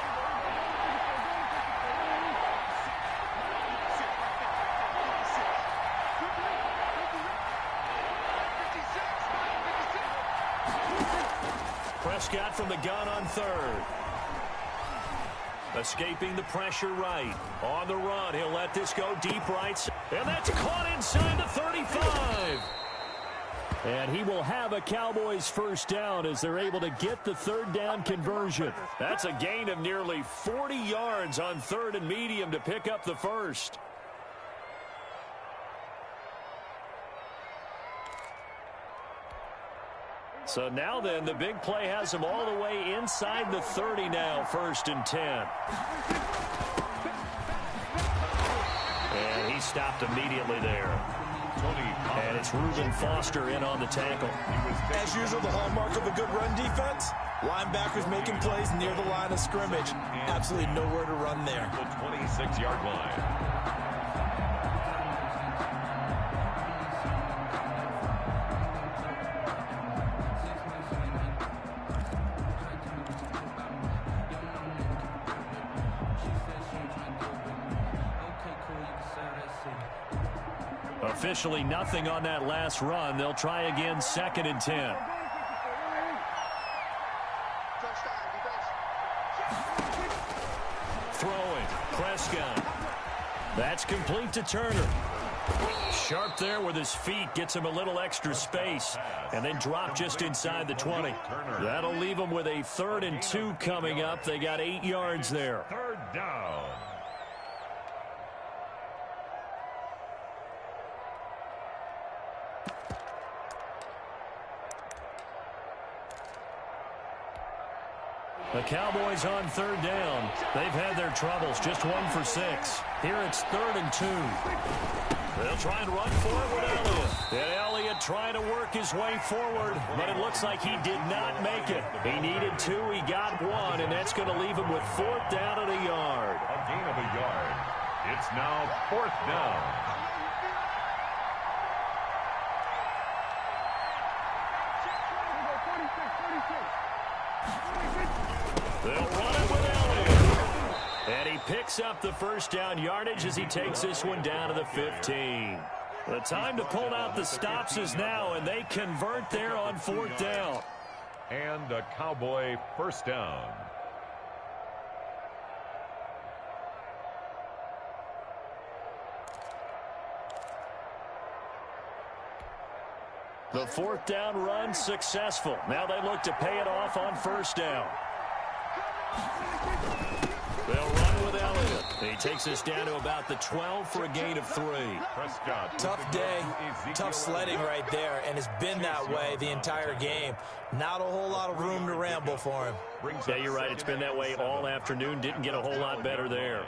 Prescott from the gun on 3rd. Escaping the pressure right. On the run, he'll let this go deep right. And that's caught inside the 35. And he will have a Cowboys first down as they're able to get the 3rd down conversion. That's a gain of nearly 40 yards on 3rd and medium to pick up the first. So now then, the big play has him all the way inside the 30 now, 1st and 10. And he stopped immediately there. And it's Reuben Foster in on the tackle. As usual, the hallmark of a good run defense, linebackers making plays near the line of scrimmage. Absolutely nowhere to run there. The 26-yard line. Officially nothing on that last run. They'll try again, 2nd and 10. Throwing, Prescott. That's complete to Turner. Sharp there with his feet, gets him a little extra space, and then drop just inside the 20. That'll leave him with a 3rd and 2 coming up. They got 8 yards there. 3rd down. The Cowboys on 3rd down. They've had their troubles, just 1 for 6. Here it's 3rd and 2. They'll try and run for it with Elliott. And Elliott trying to work his way forward, but it looks like he did not make it. He needed 2, he got 1, and that's going to leave him with 4th down and a yard. A gain of a yard. It's now 4th down. They'll run it with Elliott. And he picks up the first down yardage as he takes this one down to the 15. The time to pull out the stops is now, and they convert there on 4th down. And a Cowboy first down. The 4th down run successful. Now they look to pay it off on 1st down. They'll run with Elliott. He takes this down to about the 12 for a gain of 3. Prescott. Tough day, tough sledding right there, and it's been that way the entire game. Not a whole lot of room to ramble for him. Yeah, you're right. It's been that way all afternoon. Didn't get a whole lot better there.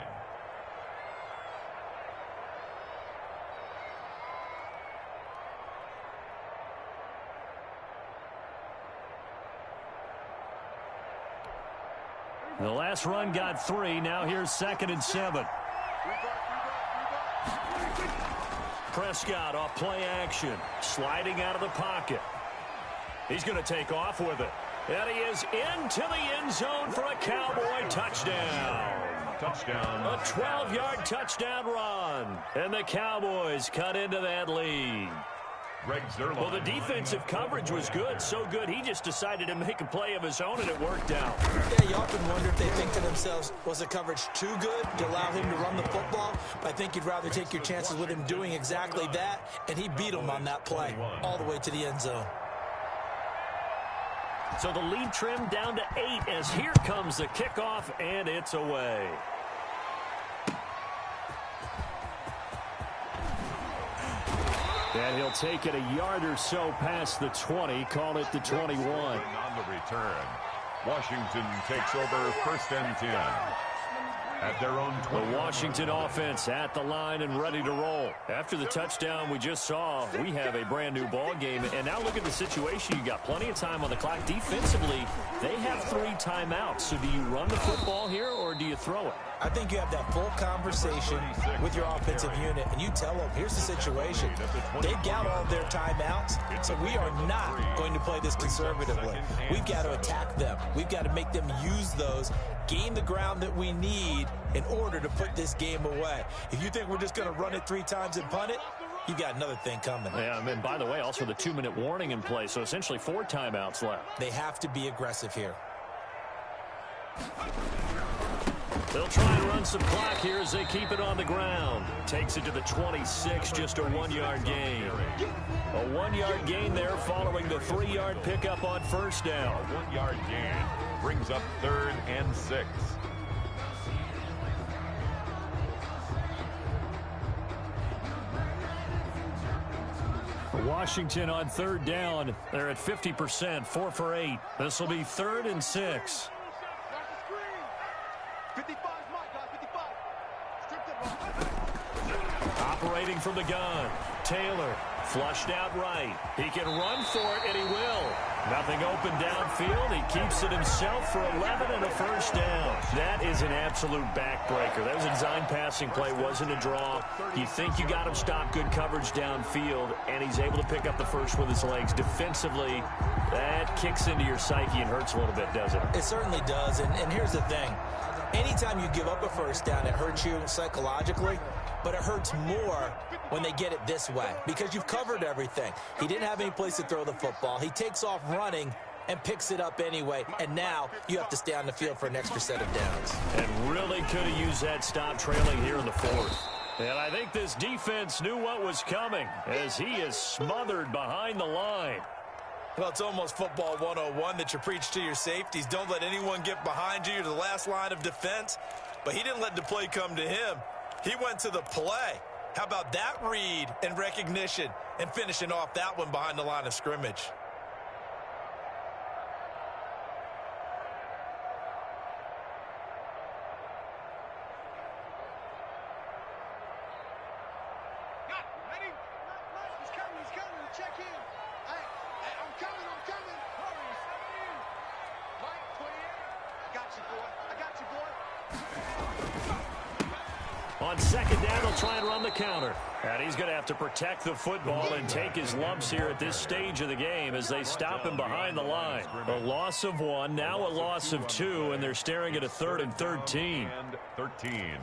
The last run got 3. Now here's 2nd and 7. Prescott off play action. Sliding out of the pocket. He's going to take off with it. And he is into the end zone for a Cowboy touchdown. Touchdown. A 12-yard touchdown run. And the Cowboys cut into that lead. Well, the defensive coverage was good, so good he just decided to make a play of his own, and it worked out. Yeah, you often wonder if they think to themselves, was the coverage too good to allow him to run the football? But I think you'd rather take your chances with him doing exactly that, and he beat him on that play all the way to the end zone. So the lead trimmed down to 8 as here comes the kickoff, and it's away. And he'll take it a yard or so past the 20, call it the 21. On the return, Washington takes over 1st and 10. at their own 20. The Washington offense at the line and ready to roll. After the touchdown we just saw, we have a brand new ball game. And now look at the situation. You got plenty of time on the clock. Defensively, they have 3 timeouts. So do you run the football here or do you throw it? I think you have that full conversation with your offensive unit, and you tell them, here's the situation. They've got all of their timeouts, so we are not going to play this conservatively. We've got to attack them. We've got to make them use those, gain the ground that we need in order to put this game away. If you think we're just going to run it 3 times and punt it, you got another thing coming. Yeah, and by the way, also the 2-minute warning in play, so essentially 4 timeouts left. They have to be aggressive here. They'll try and run some clock here as they keep it on the ground. Takes it to the 26, just a 1-yard gain. A 1-yard gain there following the 3-yard pickup on first down. A 1-yard gain brings up 3rd and 6. Washington on 3rd down. They're at 50%, 4 for 8. This will be 3rd and 6. 55 is mine, guys. 55. Operating from the gun. Taylor flushed out right. He can run for it, and he will. Nothing open downfield. He keeps it himself for 11 and a first down. That is an absolute backbreaker. That was a design passing play. Wasn't a draw. You think you got him stopped, good coverage downfield, and he's able to pick up the first with his legs. Defensively, that kicks into your psyche and hurts a little bit, doesn't it? It certainly does, and here's the thing. Anytime you give up a first down, it hurts you psychologically, but it hurts more when they get it this way because you've covered everything. He didn't have any place to throw the football. He takes off running and picks it up anyway, and now you have to stay on the field for an extra set of downs. And really could have used that stop trailing here in the 4th. And I think this defense knew what was coming as he is smothered behind the line. Well, it's almost football 101 that you preach to your safeties. Don't let anyone get behind you. You're the last line of defense. But he didn't let the play come to him. He went to the play. How about that read and recognition and finishing off that one behind the line of scrimmage? On 2nd down, they'll try and run the counter. And he's going to have to protect the football and take his lumps here at this stage of the game as they stop him behind the line. A loss of 1, now a loss of 2, and they're staring at a 3rd and 13. And 13.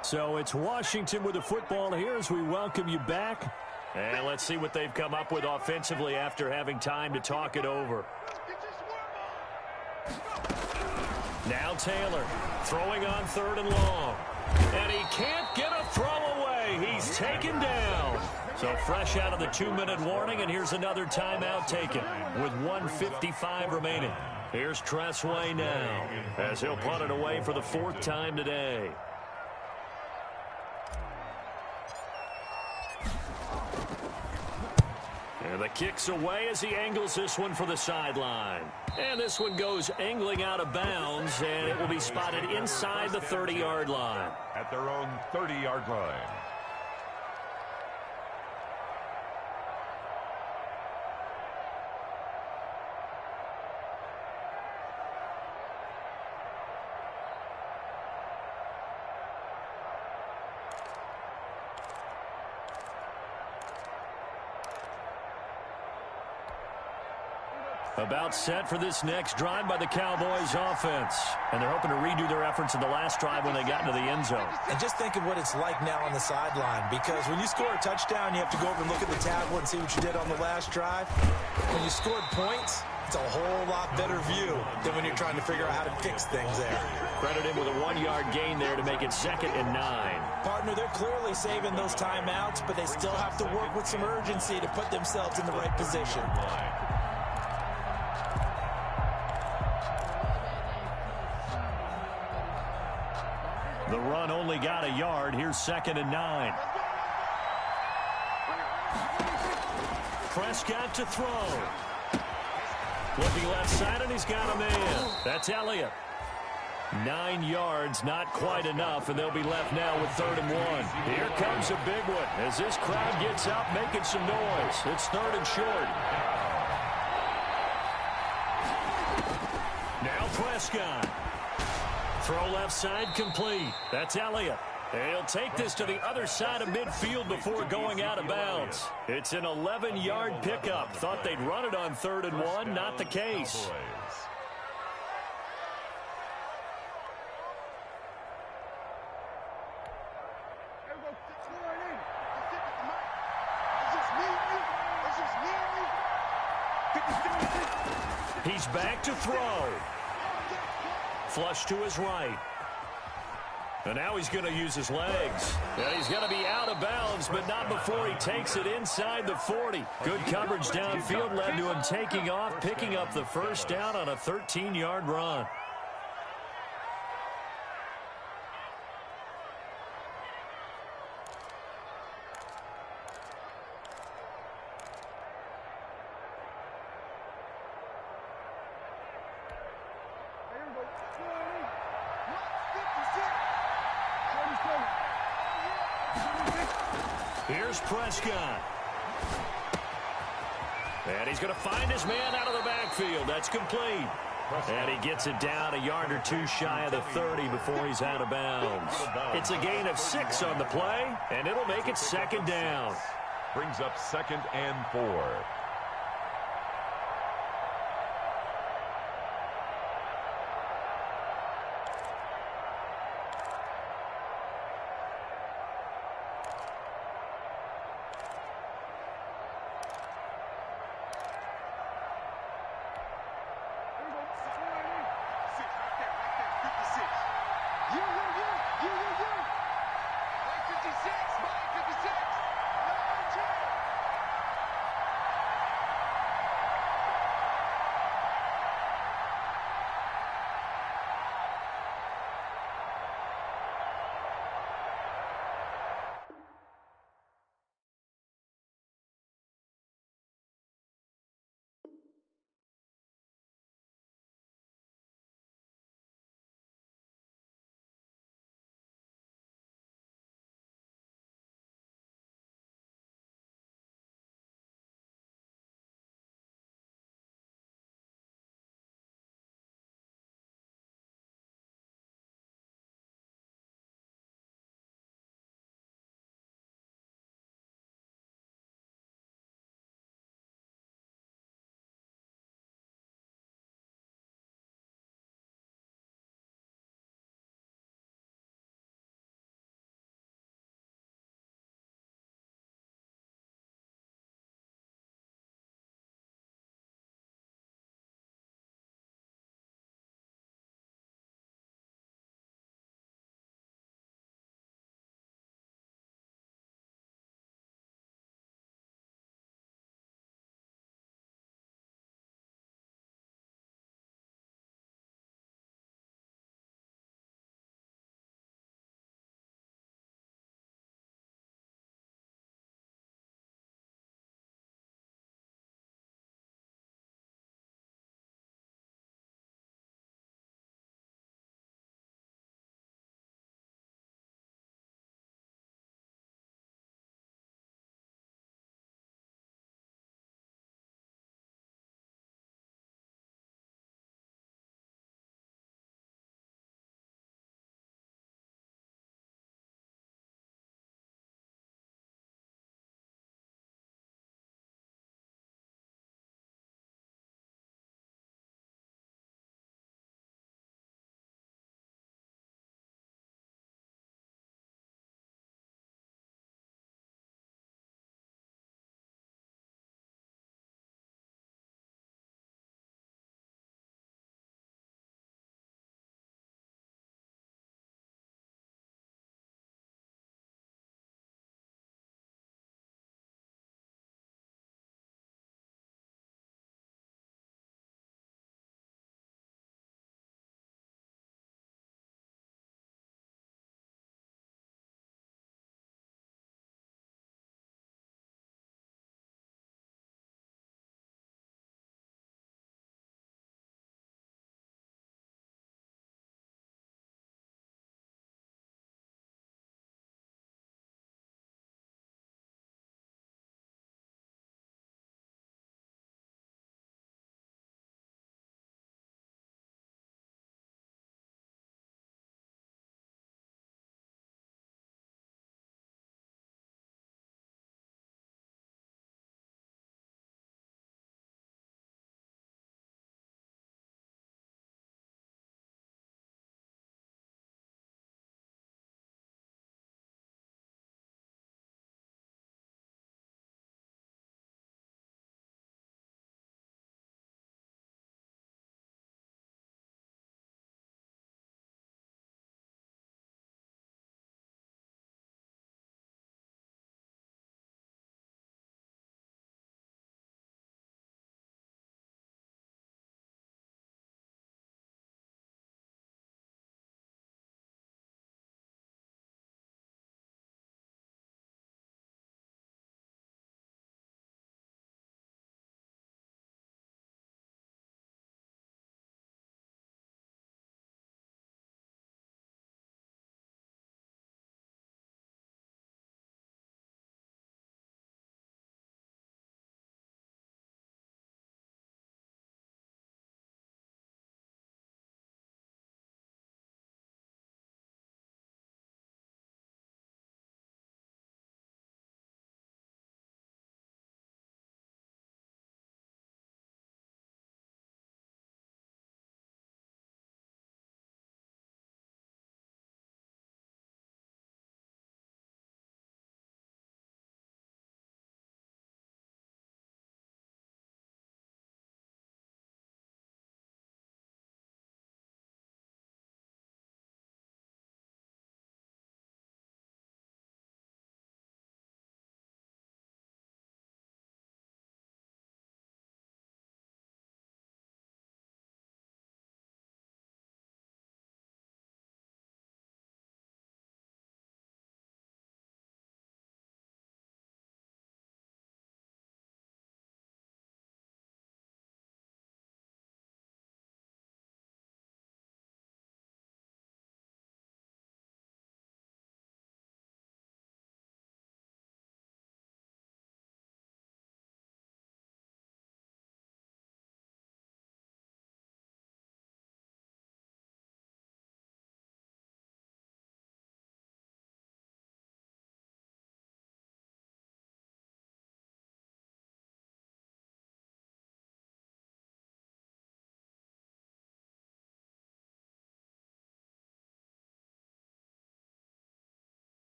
So it's Washington with the football here as we welcome you back. And let's see what they've come up with offensively after having time to talk it over. Now Taylor throwing on 3rd and long. And he can't get a throw away. He's taken down. So fresh out of the 2-minute warning, and here's another timeout taken with 1:55 remaining. Here's Tressway now as he'll punt it away for the 4th time today. And the kick's away as he angles this one for the sideline. And this one goes angling out of bounds, and it will be spotted inside the 30-yard line. At their own 30-yard line. About set for this next drive by the Cowboys offense. And they're hoping to redo their efforts in the last drive when they got into the end zone. And just think of what it's like now on the sideline, because when you score a touchdown, you have to go over and look at the tablet and see what you did on the last drive. When you scored points, it's a whole lot better view than when you're trying to figure out how to fix things there. Credit him with a 1-yard gain there to make it 2nd and 9. Partner, they're clearly saving those timeouts, but they still have to work with some urgency to put themselves in the right position. The run only got a yard. Here's 2nd and 9. Prescott to throw. Looking left side, and he's got a man. That's Elliott. 9 yards, not quite enough, and they'll be left now with 3rd and 1. Here comes a big one as this crowd gets up making some noise. It's 3rd and short. Now Prescott. Throw left side complete. That's Elliott. He'll take this to the other side of midfield before going out of bounds. It's an 11-yard pickup. Thought they'd run it on 3rd and 1. Not the case. He's back to throw. Flush to his right. And now he's going to use his legs. And he's going to be out of bounds, but not before he takes it inside the 40. Good coverage downfield led to him taking off, picking up the first down on a 13-yard run. Here's Prescott. And he's going to find his man out of the backfield. That's complete. And he gets it down a yard or two shy of the 30 before he's out of bounds. It's a gain of 6 on the play, and it'll make it 2nd down. Brings up 2nd and 4.